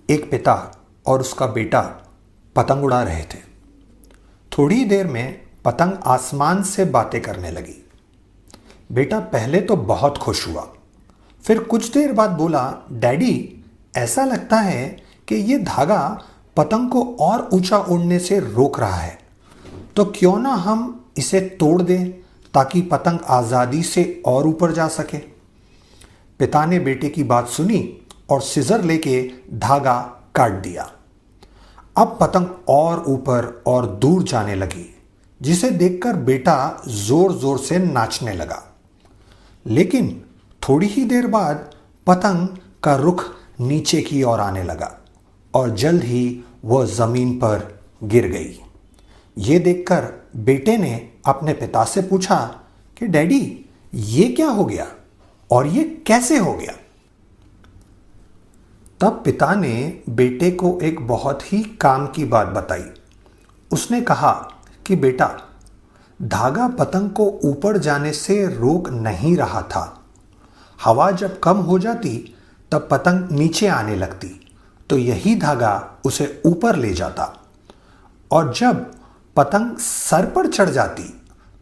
एक पिता और उसका बेटा पतंग उड़ा रहे थे। थोड़ी देर में पतंग आसमान से बातें करने लगी। बेटा पहले तो बहुत खुश हुआ, फिर कुछ देर बाद बोला, डैडी, ऐसा लगता है कि ये धागा पतंग को और ऊंचा उड़ने से रोक रहा है, तो क्यों ना हम इसे तोड़ दें ताकि पतंग आज़ादी से और ऊपर जा सके। पिता ने बेटे की बात सुनी और सिजर लेके धागा काट दिया। अब पतंग और ऊपर और दूर जाने लगी, जिसे देखकर बेटा जोर जोर से नाचने लगा। लेकिन थोड़ी ही देर बाद पतंग का रुख नीचे की ओर आने लगा और जल्द ही वह जमीन पर गिर गई। ये देखकर बेटे ने अपने पिता से पूछा कि डैडी, ये क्या हो गया और ये कैसे हो गया। तब पिता ने बेटे को एक बहुत ही काम की बात बताई। उसने कहा कि बेटा, धागा पतंग को ऊपर जाने से रोक नहीं रहा था। हवा जब कम हो जाती तब पतंग नीचे आने लगती, तो यही धागा उसे ऊपर ले जाता, और जब पतंग सर पर चढ़ जाती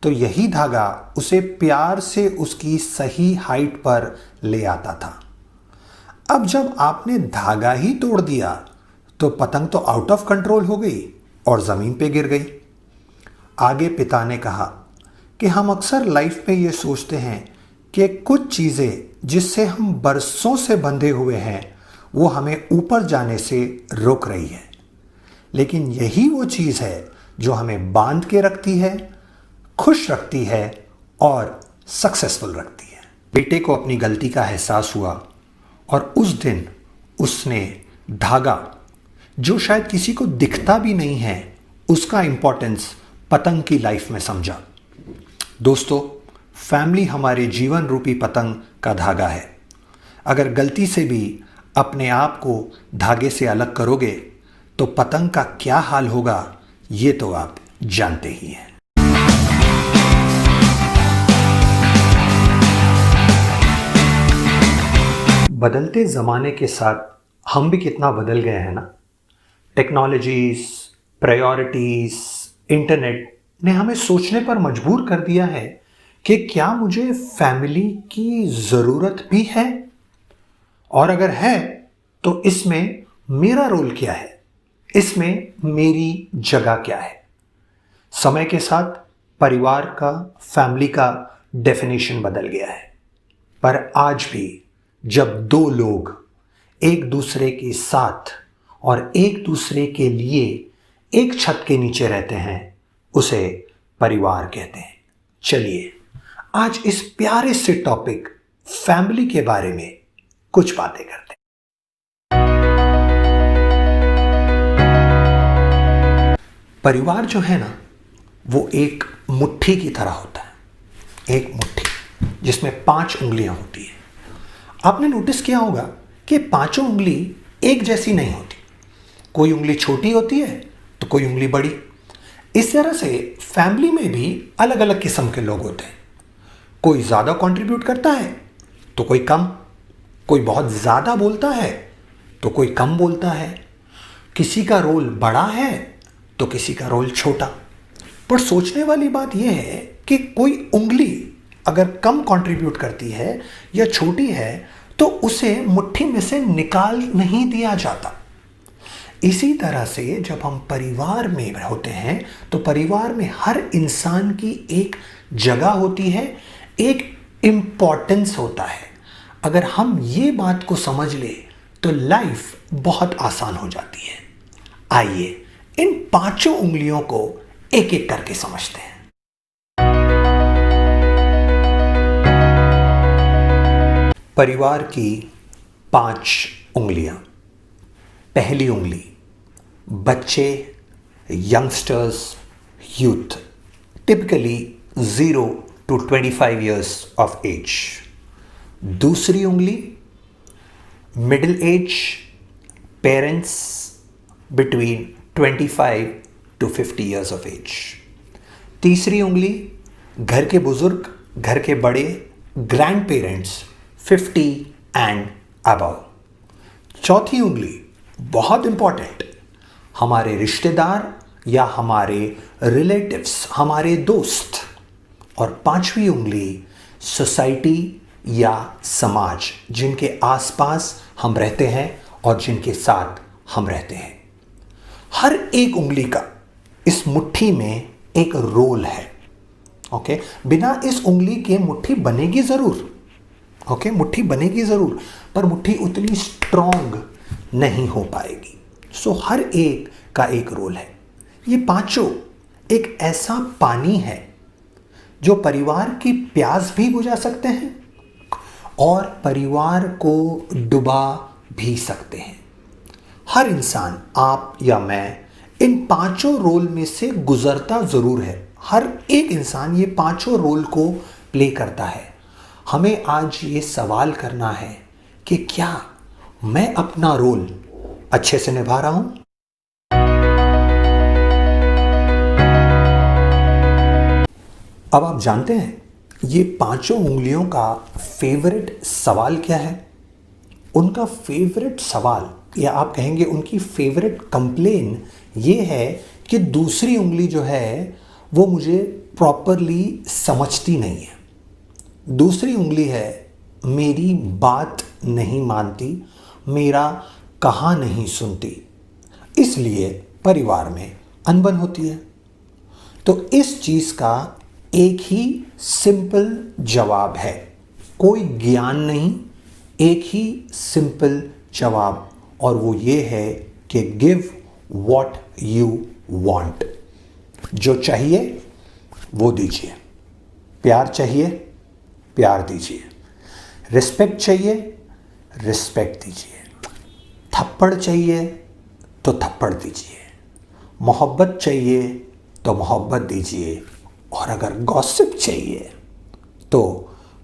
तो यही धागा उसे प्यार से उसकी सही हाइट पर ले आता था। अब जब आपने धागा ही तोड़ दिया तो पतंग तो आउट ऑफ कंट्रोल हो गई और जमीन पे गिर गई। आगे पिता ने कहा कि हम अक्सर लाइफ में ये सोचते हैं कि कुछ चीज़ें जिससे हम बरसों से बंधे हुए हैं वो हमें ऊपर जाने से रोक रही है, लेकिन यही वो चीज़ है जो हमें बांध के रखती है, खुश रखती है और सक्सेसफुल रखती है। बेटे को अपनी गलती का एहसास हुआ और उस दिन उसने धागा, जो शायद किसी को दिखता भी नहीं है, उसका इंपॉर्टेंस पतंग की लाइफ में समझा। दोस्तों, फैमिली हमारे जीवन रूपी पतंग का धागा है। अगर गलती से भी अपने आप को धागे से अलग करोगे तो पतंग का क्या हाल होगा, ये तो आप जानते ही हैं। बदलते ज़माने के साथ हम भी कितना बदल गए हैं ना। टेक्नोलॉजीज, प्रायोरिटीज़, इंटरनेट ने हमें सोचने पर मजबूर कर दिया है कि क्या मुझे फैमिली की ज़रूरत भी है, और अगर है तो इसमें मेरा रोल क्या है, इसमें मेरी जगह क्या है। समय के साथ परिवार का, फैमिली का डेफिनेशन बदल गया है, पर आज भी जब दो लोग एक दूसरे के साथ और एक दूसरे के लिए एक छत के नीचे रहते हैं, उसे परिवार कहते हैं। चलिए आज इस प्यारे से टॉपिक फैमिली के बारे में कुछ बातें करते हैं। परिवार जो है ना, वो एक मुट्ठी की तरह होता है। एक मुट्ठी जिसमें 5 उंगलियां होती है। आपने नोटिस किया होगा कि पांचों उंगली एक जैसी नहीं होती। कोई उंगली छोटी होती है तो कोई उंगली बड़ी। इस तरह से फैमिली में भी अलग अलग किस्म के लोग होते हैं। कोई ज़्यादा कंट्रीब्यूट करता है तो कोई कम, कोई बहुत ज़्यादा बोलता है तो कोई कम बोलता है, किसी का रोल बड़ा है तो किसी का रोल छोटा। पर सोचने वाली बात यह है कि कोई उंगली अगर कम कंट्रीब्यूट करती है या छोटी है तो उसे मुट्ठी में से निकाल नहीं दिया जाता। इसी तरह से जब हम परिवार में होते हैं तो परिवार में हर इंसान की एक जगह होती है, एक इम्पॉर्टेंस होता है। अगर हम ये बात को समझ ले तो लाइफ बहुत आसान हो जाती है। आइए इन 5 उंगलियों को एक एक करके समझते हैं। परिवार की 5 उंगलियां। पहली उंगली बच्चे, youngsters, youth, typically 0 to 25 years of age। दूसरी उंगली middle age, parents between 25 to 50 years of age। तीसरी उंगली घर के बुजुर्ग, घर के बड़े, ग्रैंड पेरेंट्स 50 and above। चौथी उंगली बहुत इंपॉर्टेंट, हमारे रिश्तेदार या हमारे रिलेटिव्स, हमारे दोस्त। और पांचवी उंगली सोसाइटी या समाज, जिनके आसपास हम रहते हैं और जिनके साथ हम रहते हैं। हर एक उंगली का इस मुट्ठी में एक रोल है। ओके, बिना इस उंगली के मुट्ठी बनेगी जरूर, ओके, मुट्ठी बनेगी जरूर, पर मुट्ठी उतनी स्ट्रॉन्ग नहीं हो पाएगी। सो हर एक का एक रोल है। ये पांचों एक ऐसा पानी है जो परिवार की प्यास भी बुझा सकते हैं और परिवार को डुबा भी सकते हैं। हर इंसान, आप या मैं, इन पांचों रोल में से गुजरता जरूर है। हर एक इंसान ये पांचों रोल को प्ले करता है। हमें आज ये सवाल करना है कि क्या मैं अपना रोल अच्छे से निभा रहा हूं? अब आप जानते हैं ये पांचों उंगलियों का फेवरेट सवाल क्या है? उनका फेवरेट सवाल, या आप कहेंगे उनकी फेवरेट कंप्लेन ये है कि दूसरी उंगली जो है वो मुझे प्रॉपरली समझती नहीं है। दूसरी उंगली है मेरी बात नहीं मानती, मेरा कहा नहीं सुनती, इसलिए परिवार में अनबन होती है। तो इस चीज का एक ही सिंपल जवाब है, कोई ज्ञान नहीं, एक ही सिंपल जवाब, और वो ये है कि गिव व्हाट यू वांट। जो चाहिए वो दीजिए। प्यार चाहिए, प्यार दीजिए। रिस्पेक्ट चाहिए, रिस्पेक्ट दीजिए। थप्पड़ चाहिए तो थप्पड़ दीजिए। मोहब्बत चाहिए तो मोहब्बत दीजिए। और अगर गॉसिप चाहिए तो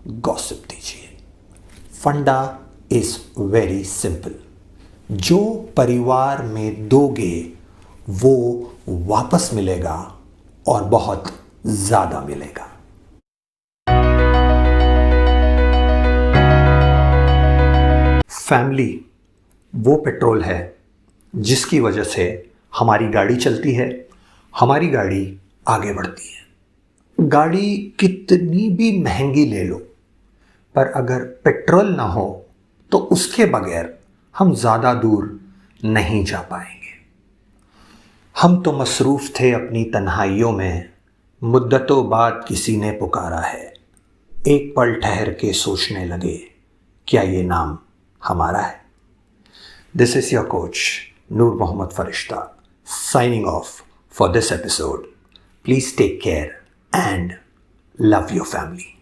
गॉसिप दीजिए। फंडा इज वेरी सिंपल। जो परिवार में दोगे वो वापस मिलेगा और बहुत ज्यादा मिलेगा। फैमिली वो पेट्रोल है जिसकी वजह से हमारी गाड़ी चलती है, हमारी गाड़ी आगे बढ़ती है। गाड़ी कितनी भी महंगी ले लो, पर अगर पेट्रोल ना हो तो उसके बगैर हम ज़्यादा दूर नहीं जा पाएंगे। हम तो मसरूफ़ थे अपनी तन्हाइयों में, मुद्दतों बाद किसी ने पुकारा है। एक पल ठहर के सोचने लगे, क्या ये नाम हमारा है? This is your coach Noor Mohammad Firishta, signing off for this episode. Please take care and love your family.